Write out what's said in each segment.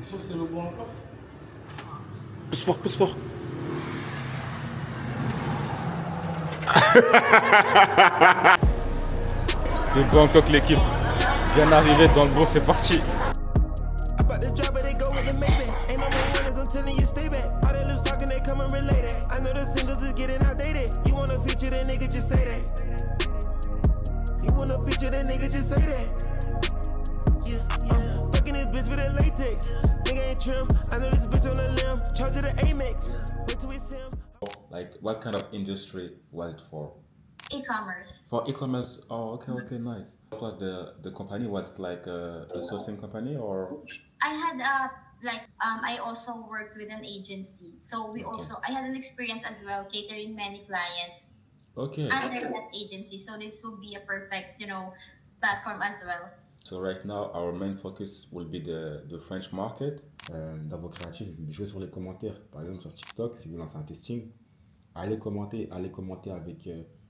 sûr que c'est le bon encore? Pousse fort, pousse fort. Le Bangkok, l'équipe vient d'arriver dans le bon, c'est parti. About the job, but they go with the Maybach. Ain't no more winners, I'm telling you, stay back. All that loose talking, they come and relay that. I know the singles is getting outdated. You wanna feature that nigga, just say that. You wanna feature that nigga, just say that. Fucking this bitch with that latex. Nigga ain't trim. I know this bitch on the limb. Charge of the Amex. Wait till we see him. Like, what kind of industry was it for? E-commerce. For e-commerce. Oh, okay, nice. What was the company? Was it like a sourcing company or? I had I also worked with an agency, so I had an experience as well catering many clients Okay. under that agency. So this will be a perfect, platform as well. So right now, our main focus will be the French market. Dans vos créatifs, jouez sur les commentaires. Par exemple, sur TikTok, si vous lancez un testing, allez commenter avec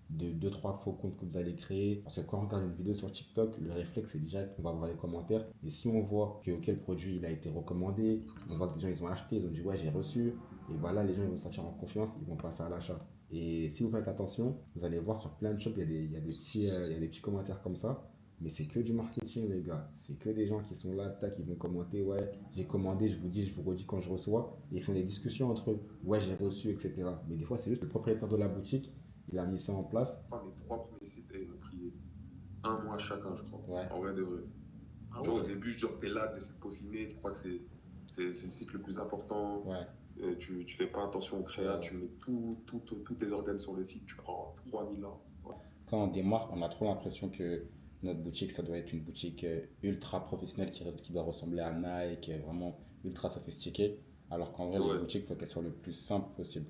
deux, trois faux comptes que vous allez créer. Parce que quand on regarde une vidéo sur TikTok, le réflexe, c'est déjà qu'on va voir les commentaires. Et si on voit que quel produit il a été recommandé, on voit que les gens ils ont acheté, ils ont dit ouais, j'ai reçu. Et voilà, les gens ils vont se sentir en confiance, ils vont passer à l'achat. Et si vous faites attention, vous allez voir sur plein de shops, il y a des petits commentaires comme ça. Mais c'est que du marketing, les gars. C'est que des gens qui sont là, tac, ils vont commenter, ouais, j'ai commandé, je vous redis quand je reçois. Et ils font des discussions entre eux, ouais, j'ai reçu, etc. Mais des fois, c'est juste le propriétaire de la boutique, il a mis ça en place. Les 3 premiers sites, ils ont pris 1 mois chacun, je crois. Ouais. En vrai de vrai. Ah Genre, ouais. au début, genre, t'es là, t'essaies de peaufiner, tu crois que c'est le site le plus important. Ouais. Tu fais pas attention au créa, Ouais. tu mets tous tes organes sur le site, tu prends 3000 ans. Ouais. Quand on démarre, on a trop l'impression que notre boutique, ça doit être une boutique ultra professionnelle qui doit ressembler à Nike, vraiment ultra sophistiquée. Alors qu'en vrai, Ouais. les boutiques, il faut qu'elles soient le plus simple possible.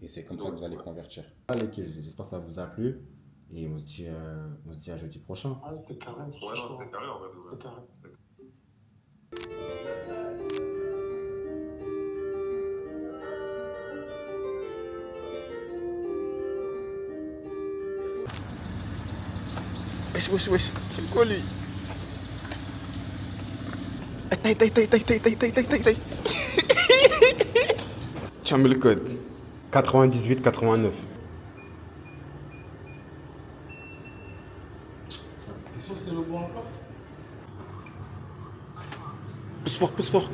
Et c'est comme ça que vous allez Ouais. convertir. Allez, j'espère que ça vous a plu. Et on se dit à jeudi prochain. Ah, c'était carré. Ouais, non, franchement. c'était carré en vrai de vrai. C'était carré. Wesh, c'est quoi lui? Taille. Tiens, mets le code. 9889. T'es sûr que c'est le bon encore? Pousse fort.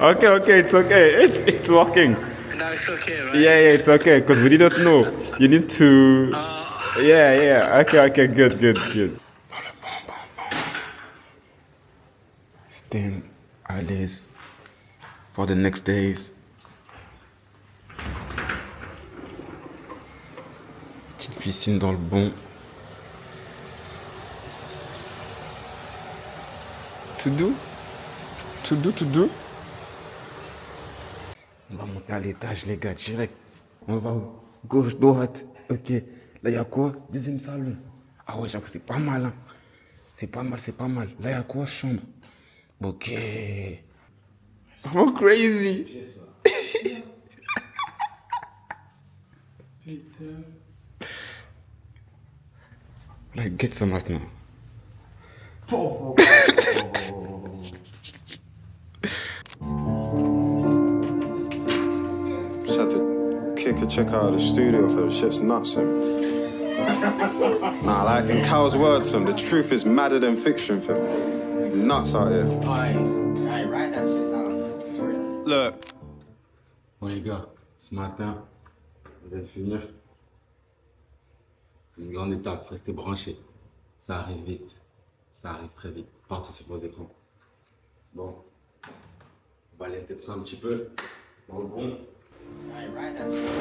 Okay, it's okay. It's working. No, it's okay, right? Yeah, it's okay, because we didn't know. You need to... Yeah. Okay, good. Stand à l'aise for the next days. Petite piscine dans le bon. Tout doux. On va monter à l'étage, les gars, direct. On va où? Gauche, droite. Ok. Là, il y a quoi? Deuxième salon. Ah ouais, j'avoue, c'est pas mal. Hein. C'est pas mal. Là, il y a quoi? Chambre. Ok. I'm crazy. Putain. Like, get some right now. Just had to kick a chick out of the studio for the shit's nuts. Nah, like in Cal's words, the truth is madder than fiction. It's nuts out here. Alright, write that shit down. For real. Look. Bon, les gars, ce matin, on vient de finir. Une grande étape, restez branchés. Ça arrive vite. Ça arrive très vite. Partout sur vos écrans. Bon. On va laisser un petit peu. Dans le bon. Alright, write that shit down.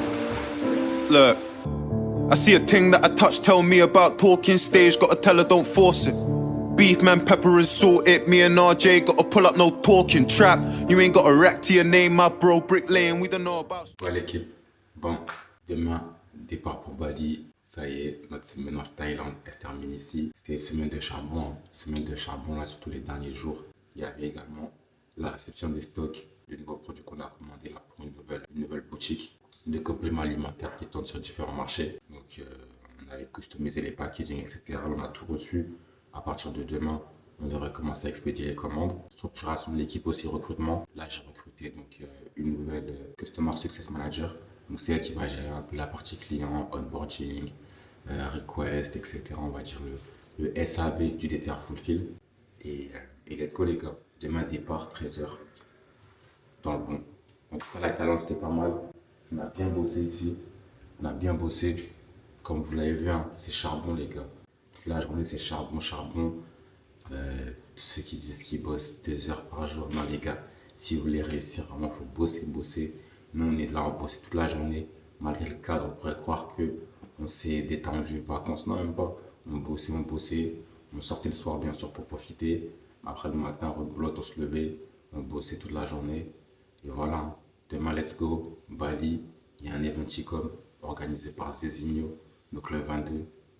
For real. Look, I see a thing that I touch, tell me about talking stage, gotta tell her don't force it. Beef man, pepper and salt it, me and RJ gotta pull up, no talking trap. You ain't got a rack to your name, my bro, Brick Lane, we don't know about. Ouais l'équipe, bon, demain, départ pour Bali. Ça y est, notre semaine en Thaïlande, elle se termine ici. C'était une semaine de charbon, là, surtout les derniers jours. Il y avait également la réception des stocks, de nouveaux produits qu'on a commandés là pour une nouvelle boutique, des compléments alimentaires qui tournent sur différents marchés. Donc On avait customisé les packaging, etc. On a tout reçu. À partir de demain, on devrait commencer à expédier les commandes. Structuration de l'équipe aussi, recrutement. Là, j'ai recruté donc une nouvelle Customer Success Manager. Donc, c'est elle qui va gérer un peu la partie client, onboarding, request, etc. On va dire le SAV du DTR Fulfill. Et let's go, les gars. Demain, départ, 13h. Dans le bon. En tout cas, la Thaïlande, c'était pas mal. On a bien bossé ici. On a bien bossé. Comme vous l'avez vu, hein, c'est charbon, les gars. Toute la journée, c'est charbon, charbon. Tous ceux qui disent qu'ils bossent 2 heures par jour. Non, les gars, si vous voulez réussir, vraiment, il faut bosser, bosser. Nous, on est là, on bosse toute la journée. Malgré le cadre, on pourrait croire que on s'est détendu, vacances. Non, même pas. On bossait, on bossait. On sortait le soir, bien sûr, pour profiter. Après, le matin, rebelote, on se levait. On bossait toute la journée. Et voilà. Demain, let's go. Bali. Il y a un Eventicom organisé par Zezinho. Donc, le 22.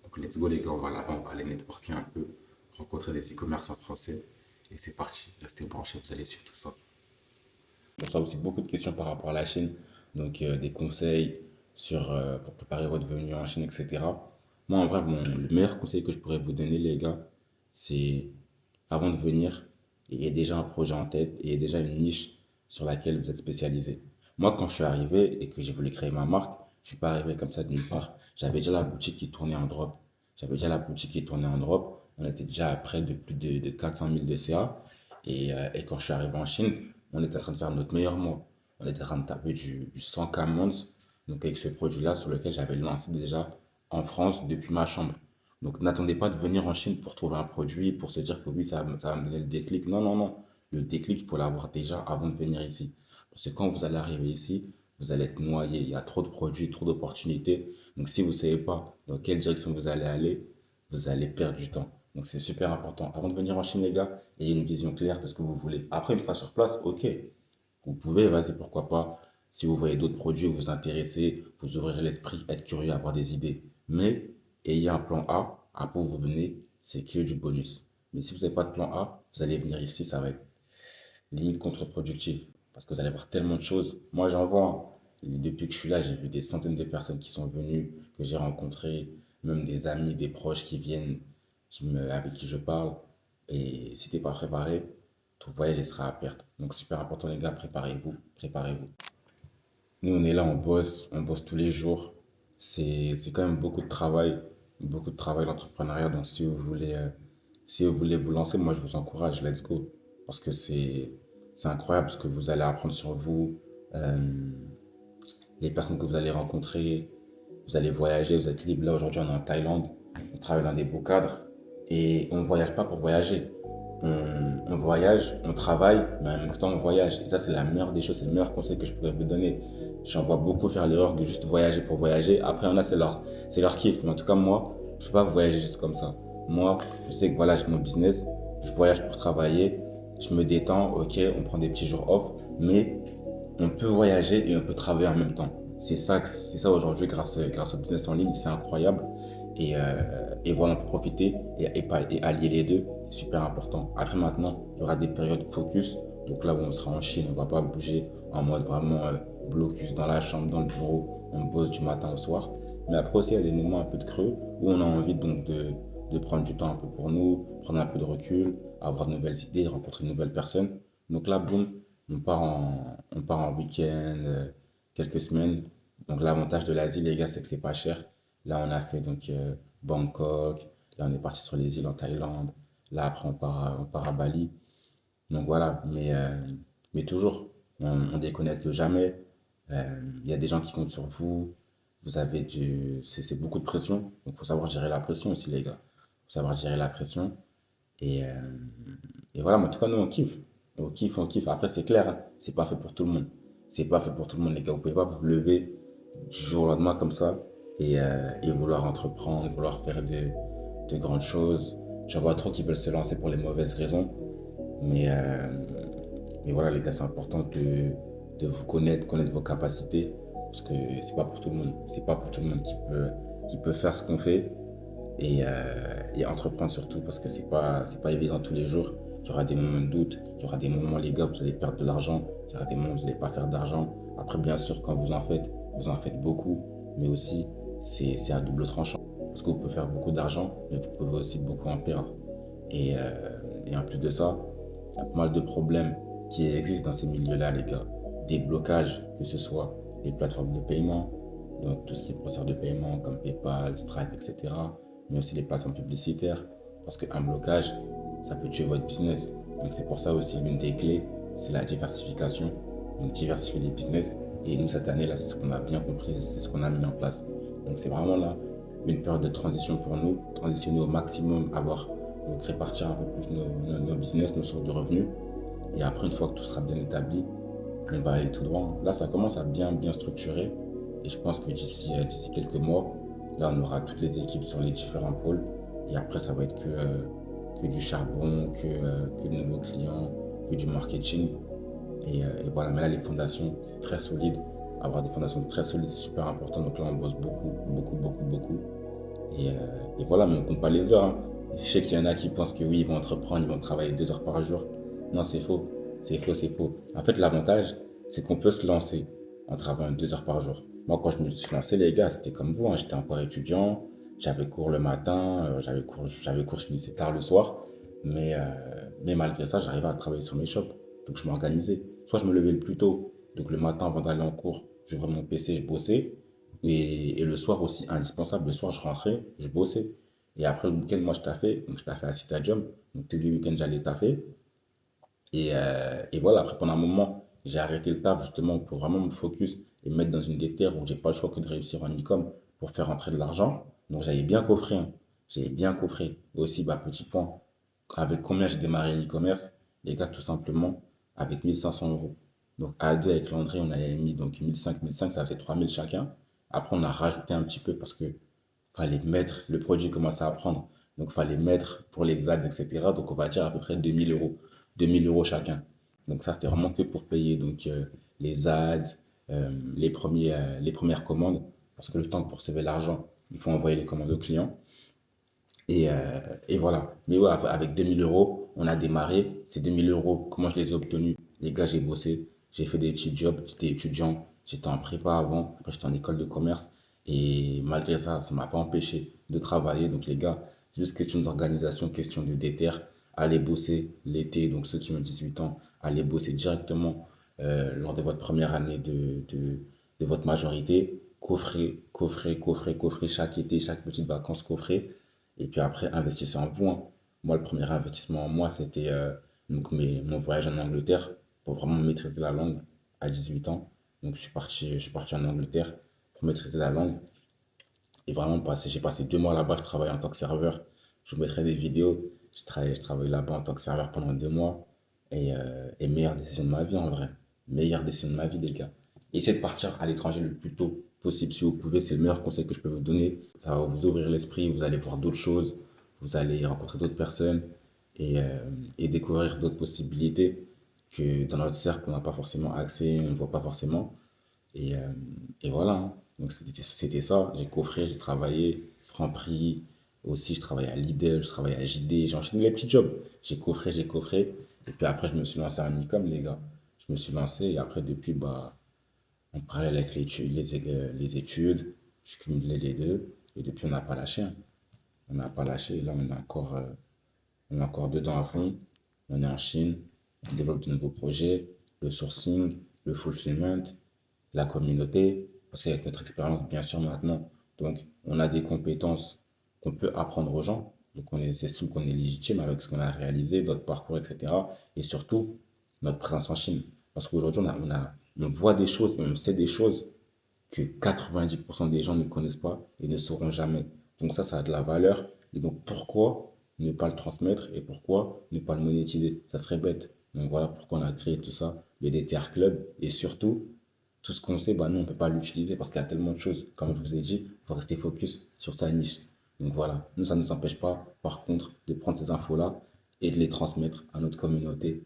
Donc, let's go, les gars. On va là-bas, on va aller networker un peu. Rencontrer des e-commerçants français. Et c'est parti. Restez branchés, vous allez suivre tout ça. On reçoit aussi beaucoup de questions par rapport à la Chine. Donc, des conseils pour préparer votre venue en Chine, etc. Moi, en vrai, le meilleur conseil que je pourrais vous donner, les gars, c'est avant de venir, ayez déjà un projet en tête et déjà une niche sur laquelle vous êtes spécialisé. Moi, quand je suis arrivé et que j'ai voulu créer ma marque, je ne suis pas arrivé comme ça de nulle part. J'avais déjà la boutique qui tournait en drop. On était déjà à près de plus de 400 000 de CA. Et quand je suis arrivé en Chine, on était en train de faire notre meilleur mois. On était en train de taper du 100K months. Donc avec ce produit-là sur lequel j'avais lancé déjà en France depuis ma chambre. Donc n'attendez pas de venir en Chine pour trouver un produit, pour se dire que oui, ça va me donner le déclic. Non, non, non. Le déclic, il faut l'avoir déjà avant de venir ici. Parce que quand vous allez arriver ici, vous allez être noyé. Il y a trop de produits, trop d'opportunités. Donc si vous ne savez pas dans quelle direction vous allez aller, vous allez perdre du temps. Donc c'est super important. Avant de venir en Chine, les gars, ayez une vision claire de ce que vous voulez. Après, une fois sur place, ok. Vous pouvez, vas-y, pourquoi pas. Si vous voyez d'autres produits, vous intéressez, vous ouvrirez l'esprit, être curieux, avoir des idées. Mais ayez un plan A. Après, vous venez, c'est que du bonus. Mais si vous n'avez pas de plan A, vous allez venir ici, ça va être limite contre-productif. Parce que vous allez voir tellement de choses. Moi, j'en vois, hein. Depuis que je suis là, j'ai vu des centaines de personnes qui sont venues, que j'ai rencontrées, même des amis, des proches qui viennent, avec qui je parle. Et si tu n'es pas préparé, ton voyage il sera à perte. Donc, super important, les gars, préparez-vous, préparez-vous. Nous, on est là, on bosse tous les jours. C'est quand même beaucoup de travail l'entrepreneuriat. Donc, si vous voulez vous lancer, moi, je vous encourage, let's go. Parce que c'est incroyable ce que vous allez apprendre sur vous, les personnes que vous allez rencontrer, vous allez voyager, vous êtes libre. Là, aujourd'hui, on est en Thaïlande, on travaille dans des beaux cadres et on ne voyage pas pour voyager. On voyage, on travaille, mais en même temps, on voyage. Et ça, c'est la meilleure des choses, c'est le meilleur conseil que je pourrais vous donner. J'en vois beaucoup faire l'erreur de juste voyager pour voyager. Après, il y en a, c'est leur kiff. Mais en tout cas, moi, je ne peux pas voyager juste comme ça. Moi, je sais que voilà, j'ai mon business, je voyage pour travailler, je me détends, ok, on prend des petits jours off, mais on peut voyager et on peut travailler en même temps. C'est ça aujourd'hui, grâce au business en ligne, c'est incroyable. Et voilà, on peut profiter et allier les deux, c'est super important. Après, maintenant, il y aura des périodes focus. Donc là où on sera en Chine, on ne va pas bouger en mode vraiment blocus dans la chambre, dans le bureau, on bosse du matin au soir. Mais après aussi, il y a des moments un peu de creux où on a envie donc de prendre du temps un peu pour nous, prendre un peu de recul, avoir de nouvelles idées, rencontrer de nouvelles personnes. Donc là, boum, on part en week-end, quelques semaines. Donc l'avantage de l'Asie, les gars, c'est que c'est pas cher. Là, on a fait donc Bangkok. Là, on est parti sur les îles en Thaïlande. Là, après, on part à Bali. Donc voilà, mais toujours, on déconnecte jamais. Il y a des gens qui comptent sur vous. C'est beaucoup de pression. Donc, il faut savoir gérer la pression aussi, les gars. Il faut savoir gérer la pression. Et, voilà, mais en tout cas, nous, on kiffe. On kiffe, on kiffe. Après, c'est clair, hein, c'est pas fait pour tout le monde. C'est pas fait pour tout le monde, les gars. Vous pouvez pas vous lever du jour au lendemain comme ça et vouloir entreprendre, vouloir faire de grandes choses. J'en vois trop qui veulent se lancer pour les mauvaises raisons. Mais voilà, les gars, c'est important de vous connaître vos capacités. Parce que c'est pas pour tout le monde. C'est pas pour tout le monde qui peut faire ce qu'on fait et entreprendre surtout parce que c'est pas évident tous les jours. Il y aura des moments de doute, il y aura des moments, les gars, où vous allez perdre de l'argent, il y aura des moments où vous n'allez pas faire d'argent. Après, bien sûr, quand vous en faites beaucoup, mais aussi, c'est à double tranchant. parce que vous pouvez faire beaucoup d'argent, mais vous pouvez aussi beaucoup en perdre. Et, en plus de ça, il y a pas mal de problèmes qui existent dans ces milieux-là, les gars. Des blocages, que ce soit les plateformes de paiement, donc tout ce qui est processeur de paiement comme PayPal, Stripe, etc. Mais aussi les plateformes publicitaires, parce qu'un blocage, ça peut tuer votre business. Donc c'est pour ça aussi l'une des clés, c'est la diversification. Donc diversifier les business. Et nous, cette année-là, c'est ce qu'on a bien compris, c'est ce qu'on a mis en place. Donc c'est vraiment là une période de transition pour nous, transitionner au maximum, donc répartir un peu plus nos business, nos sources de revenus. Et après, une fois que tout sera bien établi, on va aller tout droit. Là, ça commence à bien structurer. Et je pense que d'ici quelques mois, là, on aura toutes les équipes sur les différents pôles. Et après, ça va être que du charbon, que de nouveaux clients, que du marketing. Et voilà, mais là, les fondations, c'est très solide. Avoir des fondations très solides, c'est super important. Donc là, on bosse beaucoup. Et voilà, mais on ne compte pas les heures. Hein. Je sais qu'il y en a qui pensent que oui, ils vont entreprendre, ils vont travailler 2 heures par jour. Non, c'est faux. C'est faux. En fait, l'avantage, c'est qu'on peut se lancer en travaillant 2 heures par jour. Moi, quand je me suis lancé, les gars, c'était comme vous. Hein. J'étais encore étudiant. J'avais cours le matin. J'avais cours, je finissais tard le soir. Mais malgré ça, j'arrivais à travailler sur mes shops. Donc, je m'organisais. Soit je me levais le plus tôt. Donc, le matin, avant d'aller en cours, j'ouvrais mon PC, je bossais. Et le soir aussi, indispensable. Le soir, je rentrais, je bossais. Et après, le week-end, moi, je taffais. Donc, je taffais à Citadium. Donc, tous les week-ends, j'allais taffer. Et voilà, après, pendant un moment, j'ai arrêté le taf justement pour vraiment me focus et me mettre dans une déterre où j'ai pas le choix que de réussir en e-com pour faire rentrer de l'argent. Donc, j'avais bien coffré. Hein. J'avais bien coffré. Et aussi, petit point, avec combien j'ai démarré l'e-commerce? Les gars, tout simplement, avec 1500 euros. Donc, à deux, avec Landry, on avait mis donc 1500, ça faisait 3000 chacun. Après, on a rajouté un petit peu parce que fallait mettre, le produit commençait à prendre. Donc, fallait mettre pour les ads, etc. Donc, on va dire à peu près 2000 euros. 2000 euros chacun. Donc, ça, c'était vraiment que pour payer donc, les ads, les premières commandes. Parce que le temps que vous recevez l'argent, il faut envoyer les commandes aux clients. Et voilà. Mais ouais, avec 2000 euros, on a démarré. Ces 2000 euros, comment je les ai obtenus? Les gars, j'ai bossé, j'ai fait des petits jobs, j'étais étudiant, j'étais en prépa avant, après j'étais en école de commerce. Et malgré ça, ça ne m'a pas empêché de travailler. Donc les gars, c'est juste question d'organisation, question de déter. Allez bosser l'été, donc ceux qui ont 18 ans, allez bosser directement lors de votre première année de votre majorité. Coffrez chaque été, chaque petite vacances, coffrez. Et puis après, investissez en vous. Hein. Moi, le premier investissement en moi, c'était mon voyage en Angleterre pour vraiment maîtriser la langue à 18 ans. Donc, je suis parti en Angleterre pour maîtriser la langue. Et vraiment, j'ai passé 2 mois là-bas, je travaillais en tant que serveur. Je vous mettrai des vidéos. Je travaillé là-bas en tant que serveur pendant 2 mois. Et meilleure décision de ma vie, en vrai. Meilleure décision de ma vie, les gars. Essayez de partir à l'étranger le plus tôt possible si vous pouvez. C'est le meilleur conseil que je peux vous donner. Ça va vous ouvrir l'esprit. Vous allez voir d'autres choses. Vous allez rencontrer d'autres personnes. Et découvrir d'autres possibilités que dans notre cercle, on n'a pas forcément accès, on ne voit pas forcément. Et voilà. Hein. Donc c'était ça. J'ai coffré, j'ai travaillé. Franprix. Aussi, je travaillais à Lidl, je travaillais à JD. J'ai enchaîné les petits jobs. J'ai coffré. Et puis après, je me suis lancé en e-com, les gars. Je me suis lancé et après, depuis, on parlait avec les études. Je cumulais les deux. Et depuis, on n'a pas lâché. Hein. On n'a pas lâché. Et là, on est encore dedans à fond. On est en Chine. On développe de nouveaux projets. Le sourcing, le fulfillment, la communauté. Parce qu'avec notre expérience, bien sûr, maintenant, donc, on a des compétences qu'on peut apprendre aux gens. Donc, on estime qu'on est légitime avec ce qu'on a réalisé, notre parcours, etc. Et surtout, notre présence en Chine. Parce qu'aujourd'hui, on voit des choses et on sait des choses que 90% des gens ne connaissent pas et ne sauront jamais. Donc ça a de la valeur. Et donc, pourquoi ne pas le transmettre et pourquoi ne pas le monétiser? Ça serait bête. Donc voilà pourquoi on a créé tout ça, le DTR Club. Et surtout, tout ce qu'on sait, nous, on ne peut pas l'utiliser parce qu'il y a tellement de choses. Comme je vous ai dit, il faut rester focus sur sa niche. Donc voilà, nous, ça ne nous empêche pas, par contre, de prendre ces infos-là et de les transmettre à notre communauté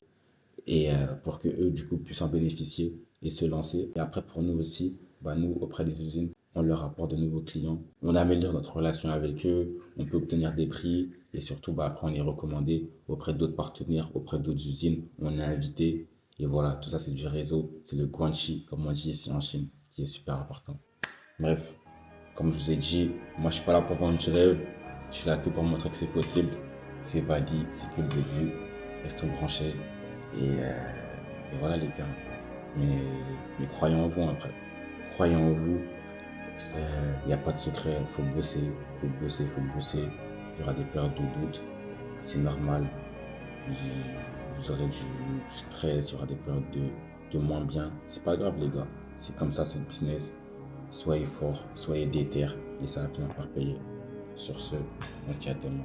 et pour que eux, du coup, puissent en bénéficier et se lancer. Et après, pour nous aussi, nous, auprès des usines, on leur apporte de nouveaux clients. On améliore notre relation avec eux, on peut obtenir des prix et surtout, après, on est recommandé auprès d'autres partenaires, auprès d'autres usines. On est invité et voilà, tout ça, c'est du réseau. C'est le guanxi, comme on dit ici en Chine, qui est super important. Bref. Comme je vous ai dit, moi je suis pas là pour vendre du rêve, je suis là que pour montrer que c'est possible. C'est valide, c'est que le début. Restons branchés. Et voilà les gars. Mais croyez en vous après. Croyez en vous. Il n'y a pas de secret. Il faut bosser, il faut bosser, il faut bosser. Il y aura des périodes de doute. C'est normal. Vous aurez du stress, il y aura des périodes de moins bien. C'est pas grave les gars. C'est comme ça, c'est le business. Soyez forts, soyez déter et ça va finir par payer. Sur ce, on se dit à demain.